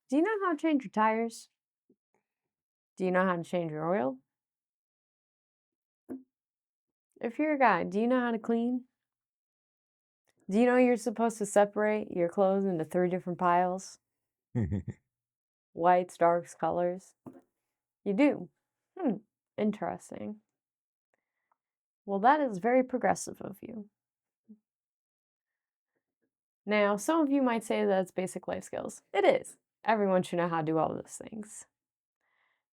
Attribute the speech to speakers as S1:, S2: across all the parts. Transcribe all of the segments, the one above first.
S1: Do you know how to change your tires? Do you know how to change your oil? If you're a guy, do you know how to clean? Do you know you're supposed to separate your clothes into 3 different piles? Whites, darks, colors? You do. Hmm, interesting. Well, that is very progressive of you. Now, some of you might say that's basic life skills. It is. Everyone should know how to do all those things.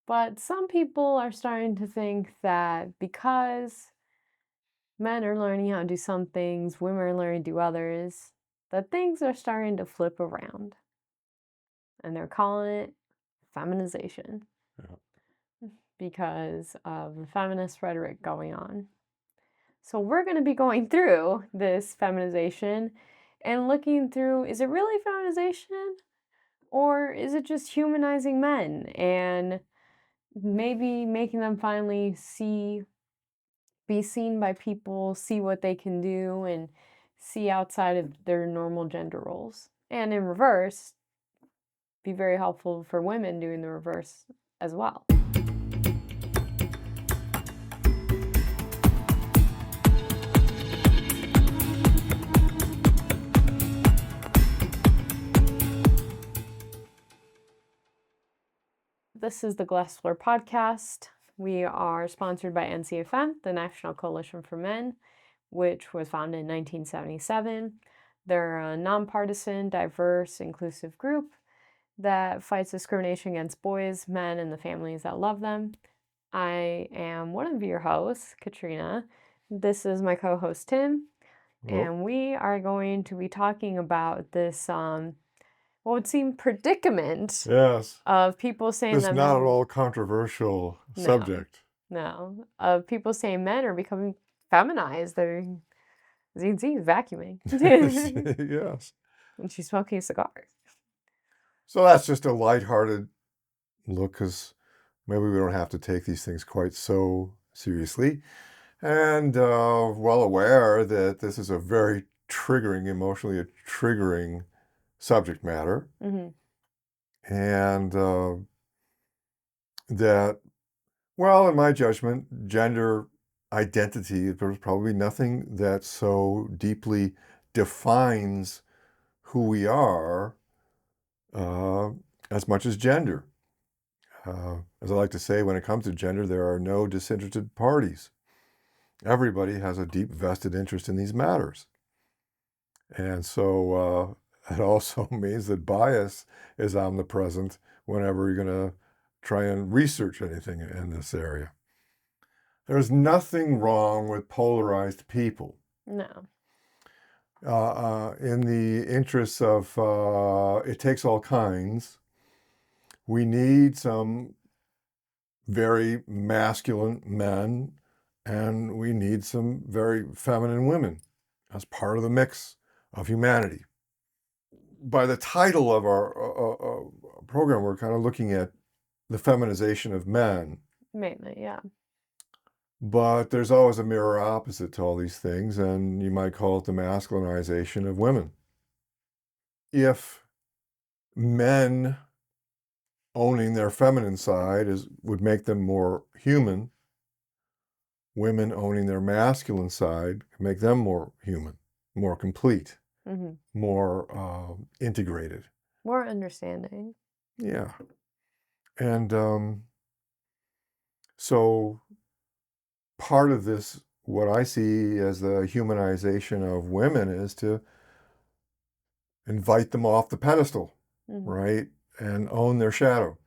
S1: But some people are starting to think that because men are learning how to do some things, women are learning to do others, that things are starting to flip around. And they're calling it feminization because of the feminist rhetoric going on. So we're going to be going through this feminization and looking through, is it really feminization? Or is it just humanizing men and maybe making them finally be seen by people, see what they can do, and see outside of their normal gender roles? And in reverse, be very helpful for women doing the reverse as well. This is the Glass Floor Podcast. We are sponsored by NCFM, the National Coalition for Men, which was founded in 1977. They're a nonpartisan, diverse, inclusive group that fights discrimination against boys, men, and the families that love them. I am one of your hosts, Katrina. This is my co-host, Tim. And we are going to be talking about this what would seem predicament
S2: Yes.
S1: of people saying
S2: It's
S1: that
S2: not at
S1: men,
S2: all controversial subject.
S1: no, of people saying men are becoming feminized. They're, as you can see, he's vacuuming.
S2: Yes.
S1: And she's smoking a cigar.
S2: So that's just a lighthearted look, because maybe we don't have to take these things quite so seriously. And well aware that this is a very triggering, emotionally a triggering subject matter.
S1: Mm-hmm.
S2: And that, well, in my judgment, gender identity, there's probably nothing that so deeply defines who we are uh, as much as gender. As I like to say, when it comes to gender, there are no disinterested parties. Everybody has a deep vested interest in these matters. And so it also means that bias is omnipresent whenever you're going to try and research anything in this area. There's nothing wrong with polarized people.
S1: No.
S2: In the interests of it takes all kinds, we need some very masculine men and we need some very feminine women as part of the mix of humanity. By the title of our program, we're kind of looking at the feminization of men.
S1: Mainly, yeah.
S2: But there's always a mirror opposite to all these things, and you might call it the masculinization of women. If men owning their feminine side would make them more human, women owning their masculine side make them more human, more complete,
S1: Mm-hmm.
S2: more integrated.
S1: More understanding.
S2: Yeah. And so part of this, what I see as the humanization of women, is to invite them off the pedestal,
S1: Mm-hmm.
S2: right? And own their shadow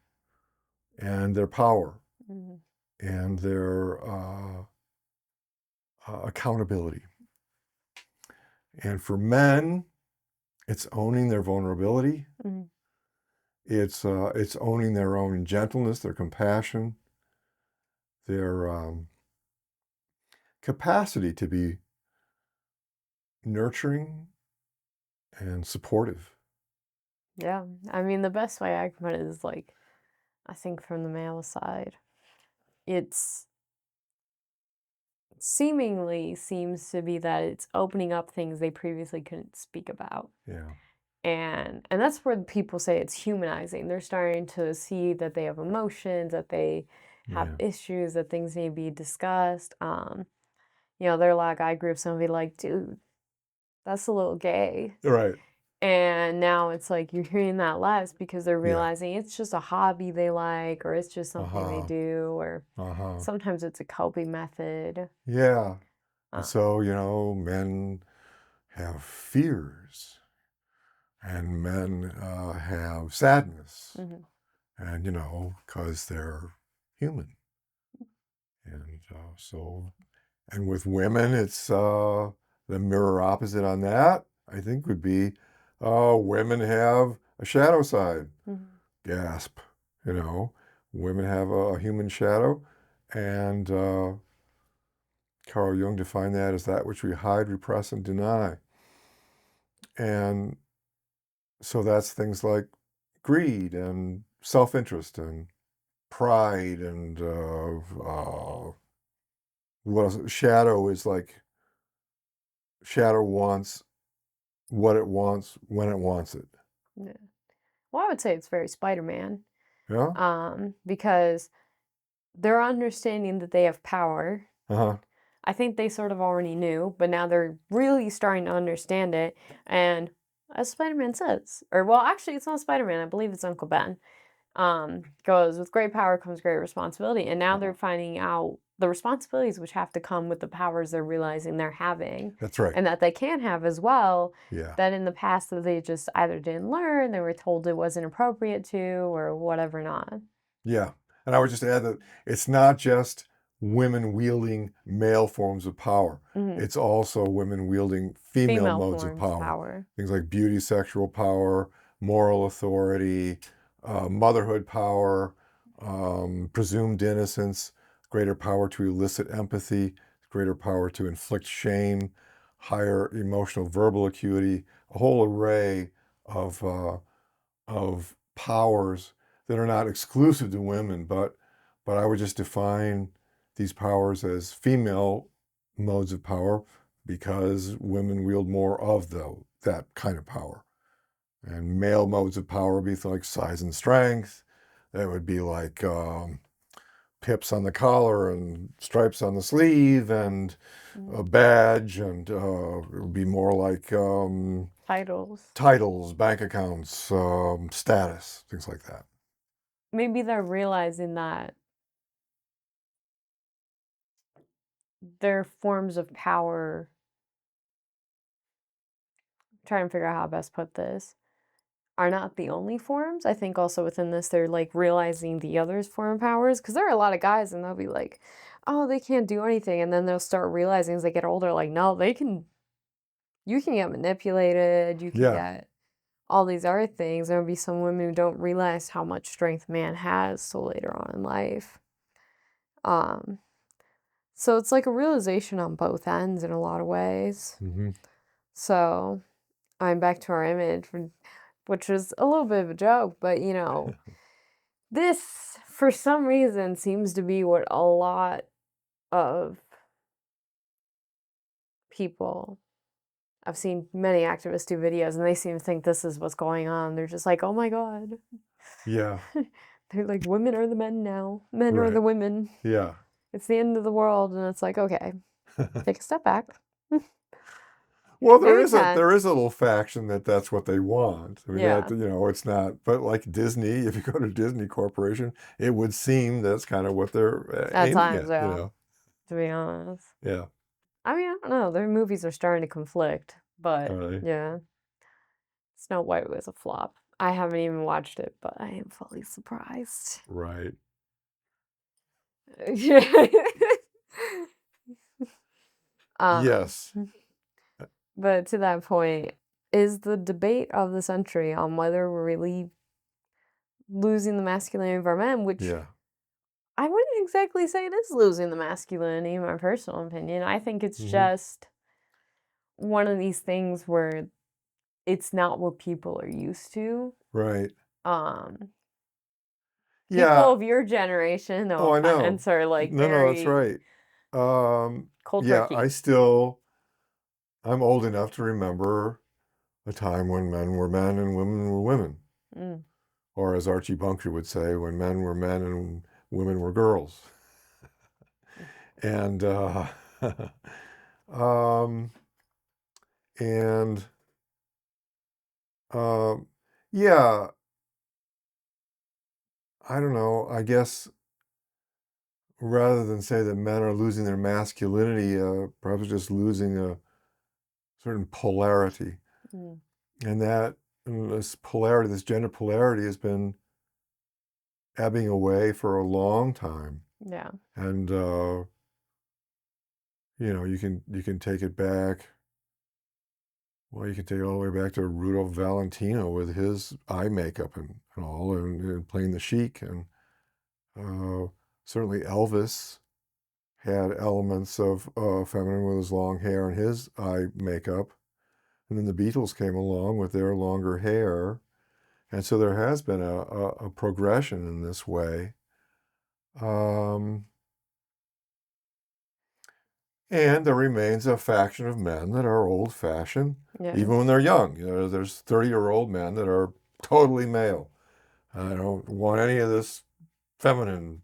S2: and their power
S1: Mm-hmm.
S2: and their accountability. And for men, it's owning their vulnerability.
S1: Mm-hmm.
S2: It's owning their own gentleness, their compassion, their capacity to be nurturing and supportive.
S1: Yeah. I mean, the best way I can put it is like, I think from the male side, it's seemingly seems to be that it's opening up things they previously couldn't speak about.
S2: Yeah.
S1: And that's where people say it's humanizing. They're starting to see that they have emotions, that they have
S2: Yeah.
S1: issues, that things need to be discussed. There are a lot of guy groups and be like, dude, that's a little gay.
S2: Right.
S1: And now it's like you're hearing that less because they're
S2: Yeah.
S1: realizing it's just a hobby they like, or it's just something they
S2: Uh-huh.
S1: do, or
S2: Uh-huh.
S1: sometimes it's a coping method.
S2: Yeah. And
S1: Uh,
S2: so, men have fears, and men have sadness,
S1: mhm.
S2: and, because they're human. And and with women, it's the mirror opposite on that, I think, would be women have a shadow side.
S1: Mhm.
S2: Gasp. You know, women have a human shadow, and Carl Jung defined that as that which we hide, repress, and deny. And so that's things like greed and self-interest and pride and what else? Shadow is like shadow wants what it wants when it wants it.
S1: Yeah. Well, I would say it's very Spider-Man,
S2: Yeah.
S1: because they're understanding that they have power.
S2: Uh-huh.
S1: I think they sort of already knew, but now they're really starting to understand it. And as Spider-Man says, or well, actually, it's not Spider-Man. I believe it's Uncle Ben. Goes with great power comes great responsibility, and now they're finding out the responsibilities which have to come with the powers they're realizing they're having,
S2: That's right.
S1: and that they can have as well.
S2: Yeah.
S1: That in the past that they just either didn't learn, they were told it wasn't appropriate to, or whatever not.
S2: Yeah. And I would just add that it's not just women wielding male forms of power.
S1: Hmm.
S2: It's also women wielding female
S1: Female
S2: modes of
S1: forms of
S2: power.
S1: power.
S2: Things like beauty, sexual power, moral authority, motherhood power, presumed innocence, greater power to elicit empathy, greater power to inflict shame, higher emotional verbal acuity, a whole array of powers that are not exclusive to women, but I would just define these powers as female modes of power because women wield more of that kind of power. And male modes of power would be like size and strength. That would be like pips on the collar and stripes on the sleeve and a
S1: Mm.
S2: badge, and it would be more like
S1: Titles.
S2: titles, bank accounts, status, things like that.
S1: Maybe they're realizing that their forms of power. Trying to figure out how to best put this. Are not the only forms. I think also within this, they're like realizing the others' form powers. Because there are a lot of guys, and they'll be like, "Oh, they can't do anything," and then they'll start realizing as they get older, like, "No, they can. You can get manipulated. You can
S2: Yeah.
S1: get all these other things." There'll be some women who don't realize how much strength man has till later on in life. Um, so it's like a realization on both ends in a lot of ways.
S2: Hmm.
S1: So I'm back to our image, which was a little bit of a joke, but this, for some reason, seems to be what a lot of people. I've seen many activists do videos, and they seem to think this is what's going on. They're just like, "Oh my god."
S2: Yeah.
S1: They're like, "Women are the men now. Men are
S2: Right.
S1: the women.
S2: Yeah.
S1: It's the end of the world." And it's like, okay, take a step back.
S2: Well,
S1: Do
S2: there
S1: what you
S2: is a
S1: can.
S2: there is a little faction that's what they want. I mean, that
S1: Yeah,
S2: it's not. But like Disney, if you go to Disney Corporation, it would seem that's kind of what they're
S1: at
S2: aiming
S1: times,
S2: at.
S1: yeah, to be honest.
S2: Yeah.
S1: I mean, I don't know. Their movies are starting to conflict,
S2: All
S1: but
S2: right.
S1: yeah. Snow White was a flop. I haven't even watched it, but I am fully surprised.
S2: Right.
S1: Yeah. Um,
S2: Yes.
S1: but to that point, is the debate of the century on whether we're really losing the masculinity of our men, which
S2: Yeah.
S1: I wouldn't exactly say it is losing the masculinity, in my personal opinion. I think it's
S2: Hmm.
S1: just one of these things where it's not what people are used to.
S2: Right.
S1: Um, People
S2: Yeah.
S1: of your generation, no
S2: Oh, I know.
S1: offense, are like
S2: No, no, that's
S1: very
S2: right.
S1: cold
S2: Yeah,
S1: turkey.
S2: I'm old enough to remember a time when men were men and women were women.
S1: Mm.
S2: Or as Archie Bunker would say, when men were men and women were girls. And um, and uh, yeah, I don't know. I guess rather than say that men are losing their masculinity, perhaps just losing a certain polarity,
S1: Mm.
S2: and that this polarity, this gender polarity, has been ebbing away for a long time.
S1: Yeah.
S2: And you can take it back. Well, you can take it all the way back to Rudolph Valentino with his eye makeup and all, and playing the Sheik, and uh, certainly Elvis had elements of feminine with his long hair and his eye makeup. And then the Beatles came along with their longer hair. And so there has been a progression in this way. Um, and there remains a faction of men that are old-fashioned, even when
S1: Yes.
S2: they're young. There's 30-year-old men that are totally male. I don't want any of this feminine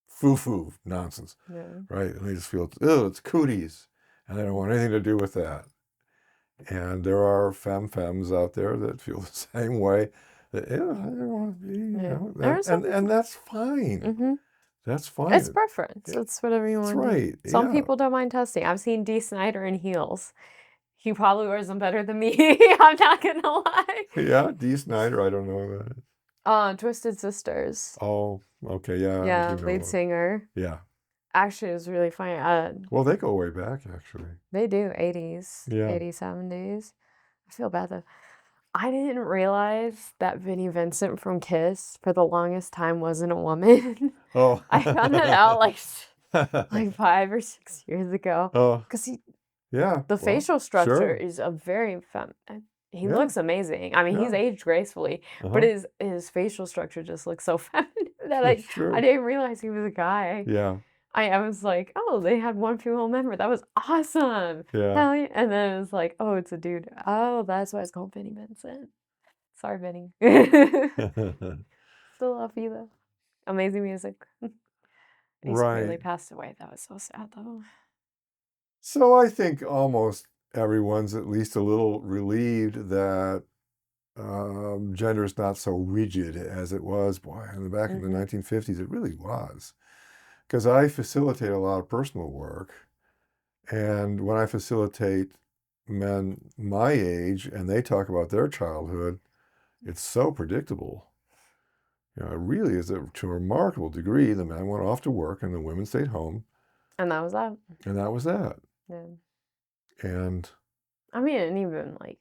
S2: foo-foo nonsense,
S1: Yeah.
S2: right? And they just feel, oh, it's cooties. And they don't want anything to do with that. And there are femmes out there that feel the same way. That, I don't want to be,
S1: Yeah.
S2: that,
S1: There's some.
S2: and that's fine.
S1: Mm-hmm.
S2: That's
S1: It's
S2: fine.
S1: preference.
S2: Yeah,
S1: It's whatever you
S2: that's
S1: want to do.
S2: right.
S1: Some
S2: Yeah.
S1: people don't mind testing. I've seen D. Snyder in heels. He probably wears them better than me. I'm not gonna lie.
S2: Yeah. Dee Snider, I don't know about it.
S1: Twisted Sisters.
S2: Oh, okay. Yeah, I
S1: Yeah,
S2: do
S1: lead
S2: know.
S1: singer.
S2: Yeah.
S1: Actually, it was really funny.
S2: Well, they go way back, actually.
S1: They do 80s,
S2: Yeah.
S1: 80s, 70s. I feel bad though. I didn't realize that Vinnie Vincent from Kiss for the longest time wasn't a woman.
S2: Oh.
S1: I found that out like 5 or 6 years ago.
S2: Oh,
S1: Because
S2: yeah.
S1: the
S2: Well,
S1: facial structure
S2: sure.
S1: is a very he
S2: Yeah.
S1: looks amazing. I mean, he's
S2: Yeah.
S1: aged gracefully, but
S2: Uh-huh.
S1: his facial structure just looks so feminine that
S2: That's
S1: I
S2: true.
S1: didn't realize he was a guy.
S2: Yeah.
S1: I was like, "Oh, they had one female member. That was awesome.
S2: Yeah.
S1: Hell yeah." And then it was like, "Oh, it's a dude. Oh, that's why it's called Vinnie Vincent. Sorry, Vinny." Still love you though. Amazing music. He's clearly
S2: Right.
S1: passed away. That was so sad though.
S2: So I think almost everyone's at least a little relieved that gender is not so rigid as it was. Boy, back in the
S1: Mhm.
S2: 1950s, it really was. Because I facilitate a lot of personal work. And when I facilitate men my age and they talk about their childhood, it's so predictable. It really is to a remarkable degree. The men went off to work and the women stayed home,
S1: And that was that.
S2: and that was that.
S1: Yeah.
S2: And
S1: I mean, and even like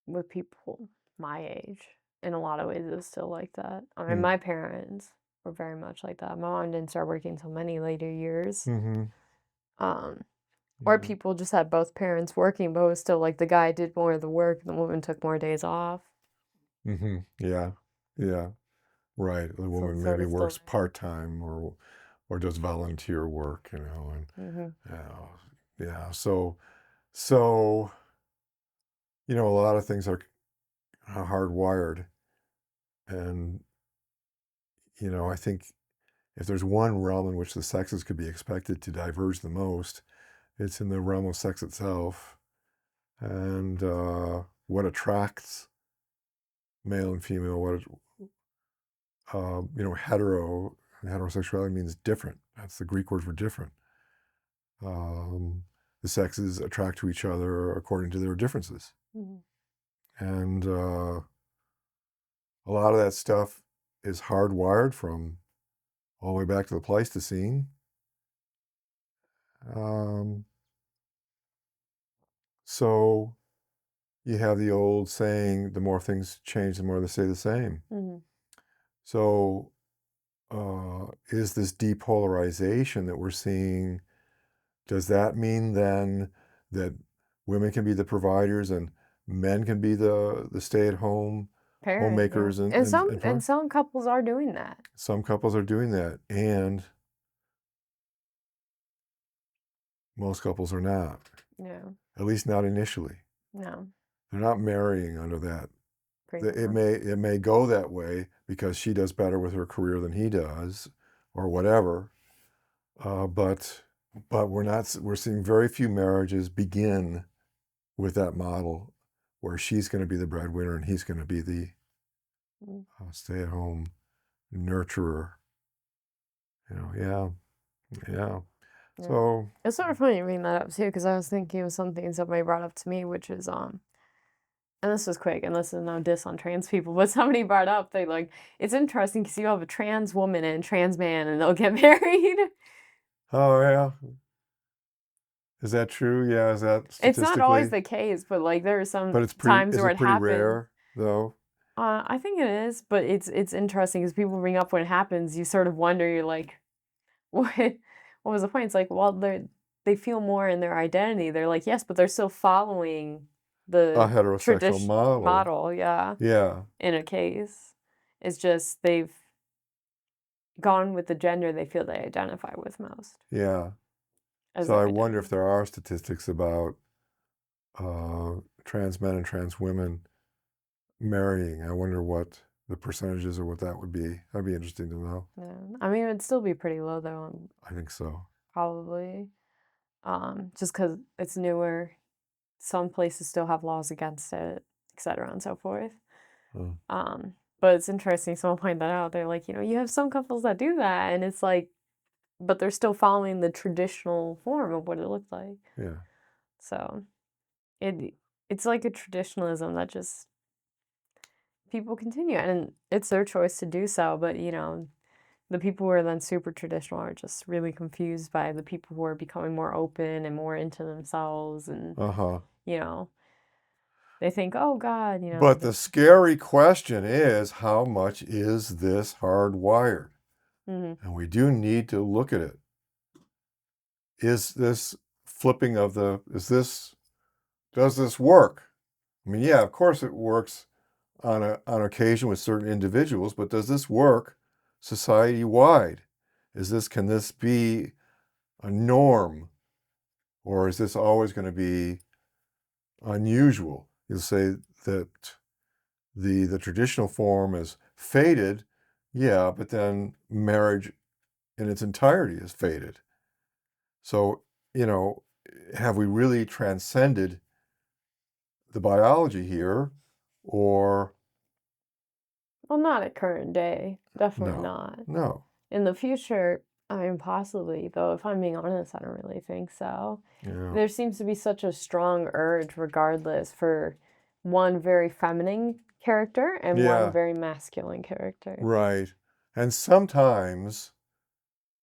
S1: with people my age, in a lot of ways, it's still like that. I mean,
S2: mm,
S1: my parents were very much like that. My mom didn't start working until many later years.
S2: mm-hmm,
S1: Um, or
S2: yeah,
S1: people just had both parents working, but it was still like the guy did more of the work and the woman took more days off.
S2: mm-hmm, yeah, yeah, right. The
S1: So
S2: woman
S1: it's sort
S2: maybe
S1: of still
S2: works part-time or does volunteer work, and
S1: there. Hmm.
S2: uh, yeah. So a lot of things are hardwired, and I think if there's one realm in which the sexes could be expected to diverge the most, it's in the realm of sex itself, and what attracts male and female, heterosexuality means different. That's the Greek word for different. Um, the sexes attract to each other according to their differences.
S1: Hmm.
S2: And a lot of that stuff is hardwired from all the way back to the Pleistocene. Um, so you have the old saying, the more things change, the more they stay the same.
S1: Hmm.
S2: So is this depolarization that we're seeing, does that mean then that women can be the providers and men can be the stay-at-home
S1: Parent, yeah.
S2: homemakers
S1: And
S2: and
S1: some couples are doing that.
S2: some couples are doing that, and most couples are not,
S1: Yeah.
S2: at least not initially.
S1: No.
S2: They're not marrying under that. It
S1: framework.
S2: may go that way because she does better with her career than he does, or whatever. But we're not. We're seeing very few marriages begin with that model, where she's going to be the breadwinner and he's going to be the
S1: Mm,
S2: stay-at-home nurturer. Yeah, yeah.
S1: yeah.
S2: So,
S1: It's sort of funny you bring that up too, because I was thinking of something somebody brought up to me, which is and this was quick, and this is no diss on trans people, but somebody brought up they like it's interesting because you have a trans woman and a trans man, and they'll get married.
S2: oh yeah, is that true? Yeah, is that
S1: It's not always
S2: statistically?
S1: the case, but like there are some
S2: But
S1: times
S2: is
S1: where
S2: it
S1: it
S2: pretty
S1: happens.
S2: rare though?
S1: I think it is, but it's interesting because people bring up when it happens, you sort of wonder, you're like, what what was the point? It's like, well, they feel more in their identity. They're like, yes, but they're still following
S2: A
S1: the
S2: heterosexual
S1: tradition
S2: model.
S1: model, yeah,
S2: Yeah,
S1: in a case. It's just they've gone with the gender they feel they identify with most
S2: yeah.
S1: as
S2: So
S1: their
S2: I wonder if
S1: identity.
S2: there are statistics about uh, trans men and trans women marrying. I wonder what the percentages or what that would be. That'd be interesting to know.
S1: Yeah. I mean, it'd still be pretty low though,
S2: I think so.
S1: probably. Just because it's newer. Some places still have laws against it, et cetera, and so forth.
S2: Uh,
S1: But it's interesting, someone pointed that out. They're like, you have some couples that do that, and it's like, but they're still following the traditional form of what it looked like.
S2: yeah,
S1: So it it's like a traditionalism that just people continue, and it's their choice to do so. But the people who are then super traditional are just really confused by the people who are becoming more open and more into themselves, and
S2: uh-huh.
S1: you know they think, oh God,
S2: But the scary question is, how much is this hardwired?
S1: mhm.
S2: And we do need to look at it. Is this flipping of the, does this work? I mean, yeah, of course it works on occasion with certain individuals, but does this work society wide? Can this be a norm, or is this always going to be unusual? You'll say that the traditional form is faded, yeah, but then marriage in its entirety is faded. So, you know, have we really transcended the biology here, or
S1: Well, not at current day. Definitely
S2: no?
S1: not.
S2: No.
S1: In the future, I mean, possibly, though, if I'm being honest, I don't really think so.
S2: Yeah.
S1: There seems to be such a strong urge, regardless, for one very feminine character and one
S2: Yeah,
S1: very masculine character.
S2: right. And sometimes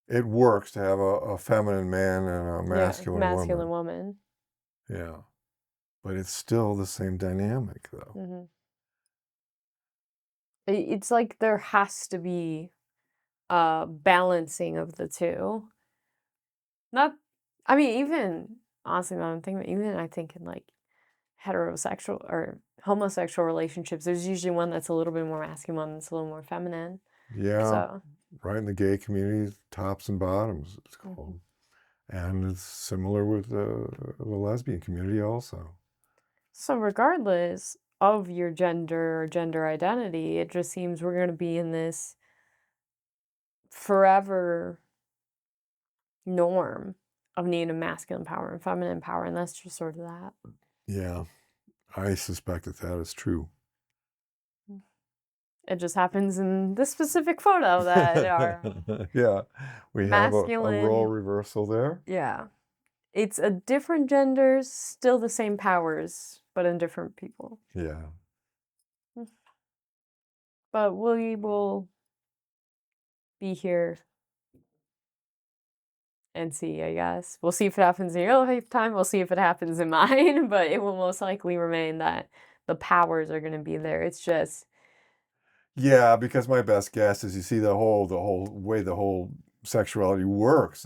S2: it works to have a feminine man and a
S1: Yeah,
S2: masculine
S1: masculine
S2: woman.
S1: woman.
S2: Yeah. But it's still the same dynamic, though.
S1: hmm It's like there has to be a balancing of the two. Not, I mean, even honestly, now I'm thinking, even I think in like heterosexual or homosexual relationships, there's usually one that's a little bit more masculine, one that's a little more feminine.
S2: Yeah,
S1: So,
S2: right in the gay community, tops and bottoms, it's
S1: mhm.
S2: called. And it's similar with the lesbian community also.
S1: So regardless of your gender or gender identity, it just seems we're going to be in this forever norm of needing a masculine power and feminine power, and that's just sort of that.
S2: Yeah, I suspect that that is true.
S1: It just happens in this specific photo that our
S2: Yeah, we have a role
S1: masculine,
S2: reversal there.
S1: yeah, it's a different genders, still the same powers, but in different people.
S2: Yeah.
S1: Mm. But we will be here and see, I guess. We'll see if it happens in your lifetime. We'll see if it happens in mine, but it will most likely remain that the powers are going to be there. It's just,
S2: Yeah, because my best guess is you see the whole way the whole sexuality works.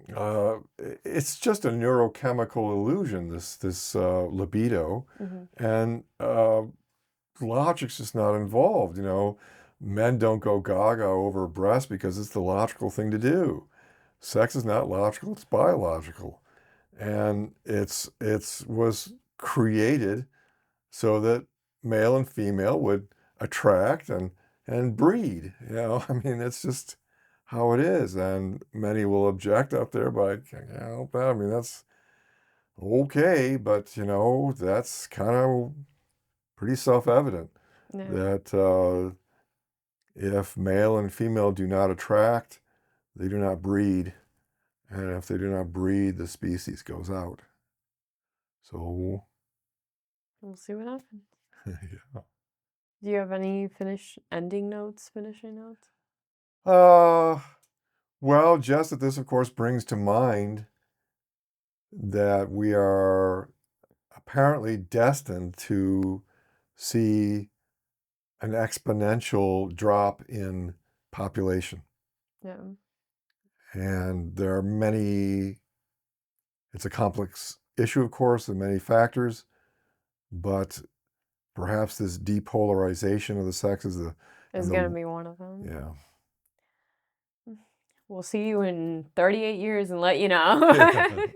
S1: yeah.
S2: It's just a neurochemical illusion, this libido,
S1: hmm
S2: and logic's just not involved. Men don't go gaga over a breast because it's the logical thing to do. Sex is not logical; it's biological, and it's was created so that male and female would attract and breed. I mean, it's just how it is. And many will object out there, but I mean, that's okay, but that's kind of pretty self-evident
S1: Yeah.
S2: that if male and female do not attract, they do not breed. And if they do not breed, the species goes out. So,
S1: We'll see what happens.
S2: yeah.
S1: Do you have any finishing notes?
S2: Well, just that this, of course, brings to mind that we are apparently destined to see an exponential drop in population.
S1: Yeah.
S2: And there are it's a complex issue, of course, and many factors, but perhaps this depolarization of the sexes,
S1: Is
S2: and
S1: gonna
S2: the,
S1: be one of them.
S2: yeah.
S1: We'll see you in 38 years and let you know.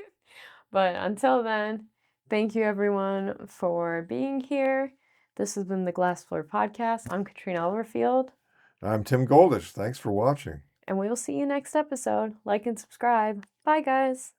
S1: But until then, thank you everyone for being here. This has been the Glass Floor Podcast. I'm Katrina Overfield.
S2: I'm Tim Goldich. Thanks for watching.
S1: And we will see you next episode. Like and subscribe. Bye, guys.